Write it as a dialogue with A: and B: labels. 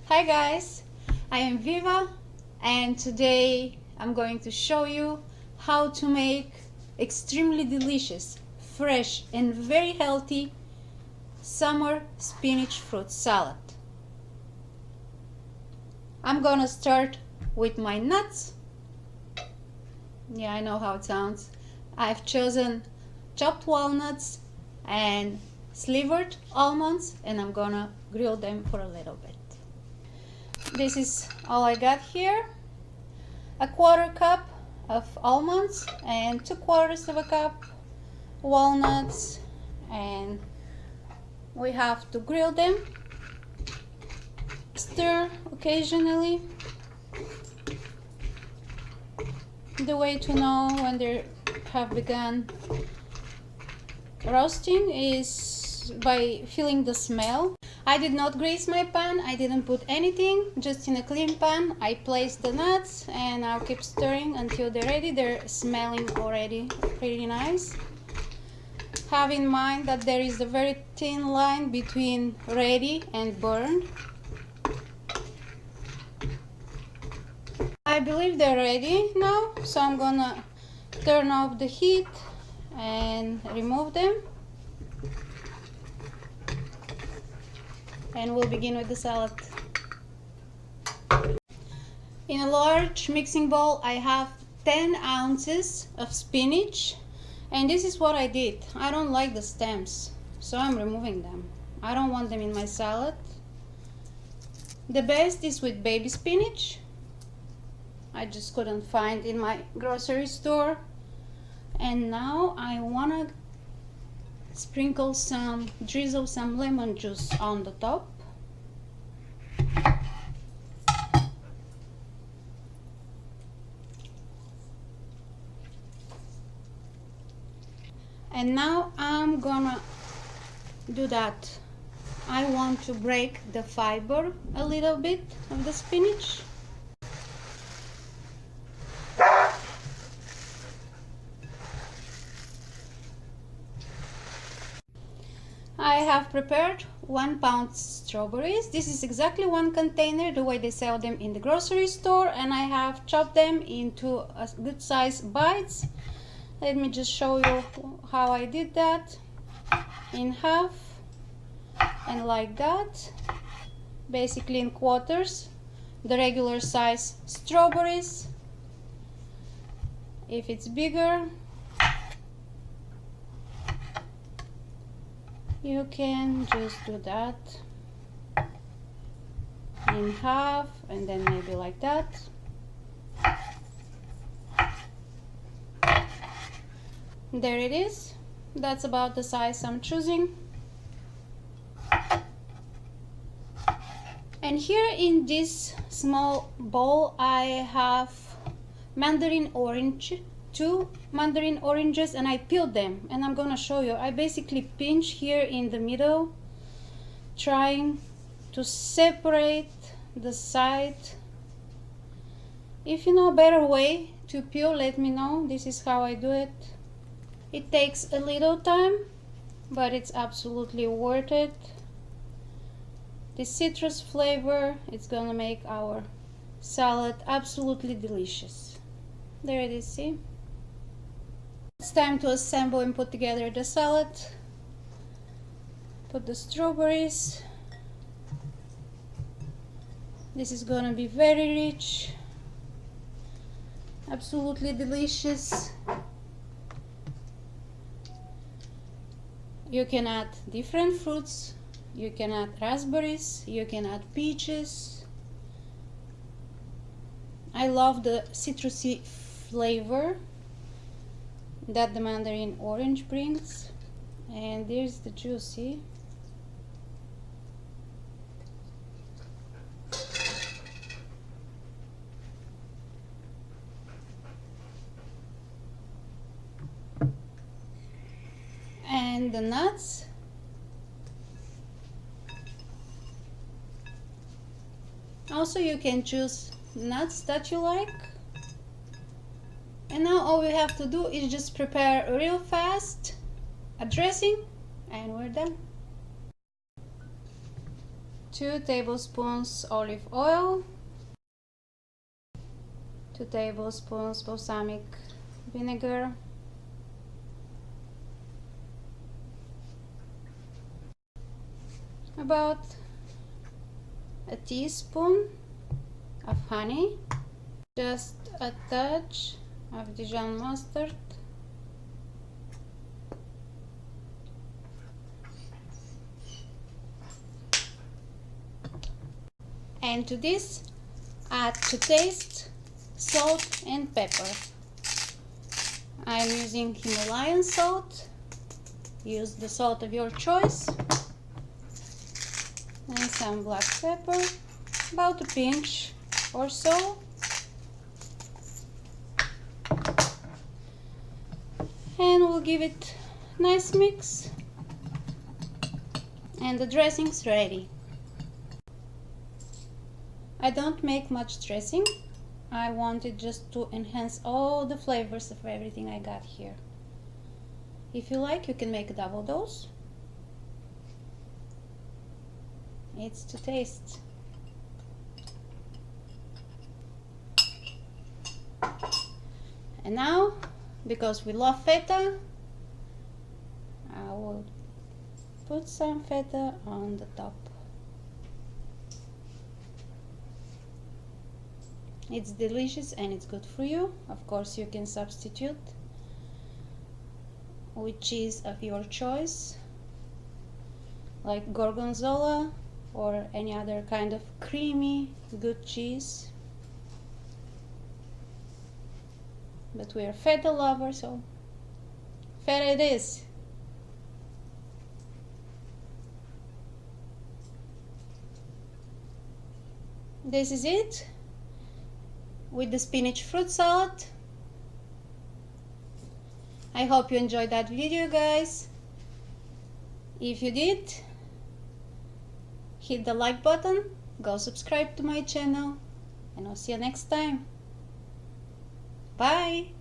A: Hi guys, I am Viva and today I'm going to show you how to make extremely delicious, fresh and very healthy summer spinach fruit salad. I'm gonna start with my nuts. Yeah, I know how it sounds. I've chosen chopped walnuts and slivered almonds and I'm gonna grill them for a little bit. This is all I got here: a quarter cup of almonds and 2/4 of a cup walnuts, and we have to grill them. Stir occasionally. The way to know when they have begun roasting is by feeling the smell. I did not grease my pan, I didn't put anything, just in a clean pan I placed the nuts and I'll keep stirring until they're ready. They're smelling already pretty nice. Have in mind that there is a very thin line between ready and burned. I believe they're ready now, so I'm gonna turn off the heat and remove them. And we'll begin with the salad. In a large mixing bowl I have 10 ounces of spinach, and this is what I did. I don't like the stems, so I'm removing them. I don't want them in my salad. The best is with baby spinach. I just couldn't find in my grocery store. And now I wanna drizzle some lemon juice on the top. And now I'm gonna do that. I want to break the fiber a little bit of the spinach. I have prepared 1 pound strawberries. This is exactly 1 container, the way they sell them in the grocery store, and I have chopped them into a good size bites. Let me just show you how I did that. In half and like that, basically in quarters, the regular size strawberries. If it's bigger, you can just do that in half and then maybe like that. There it is. That's about the size I'm choosing. And here in this small bowl I have mandarin orange, 2 mandarin oranges, and I peeled them, and I'm gonna show you. I basically pinch here in the middle, trying to separate the side. If you know a better way to peel, let me know. This is how I do it. It takes a little time, but it's absolutely worth it. The citrus flavor, it's gonna make our salad absolutely delicious. There it is, see? It's time to assemble and put together the salad. Put the strawberries. This is gonna be very rich, absolutely delicious. You can add different fruits. You can add raspberries, you can add peaches. I love the citrusy flavor that the mandarin orange brings. And there's the juice, see? And the nuts. Also, you can choose nuts that you like. And now all we have to do is just prepare real fast a dressing and we're done. 2 tablespoons olive oil, 2 tablespoons balsamic vinegar, about a teaspoon of honey, just a touch of Dijon mustard, and to this add to taste salt and pepper. I'm using Himalayan salt. Use the salt of your choice. And some black pepper, about a pinch or so. And we'll give it a nice mix. And the dressing's ready. I don't make much dressing. I want it just to enhance all the flavors of everything I got here. If you like, you can make a double dose. It's to taste. And now, because we love feta, I will put some feta on the top. It's delicious and it's good for you. Of course, you can substitute with cheese of your choice, like gorgonzola or any other kind of creamy, good cheese. But we are feta lovers, so feta it is. This is it with the spinach fruit salad. I hope you enjoyed that video, guys. If you did, hit the like button, go subscribe to my channel, and I'll see you next time. Bye!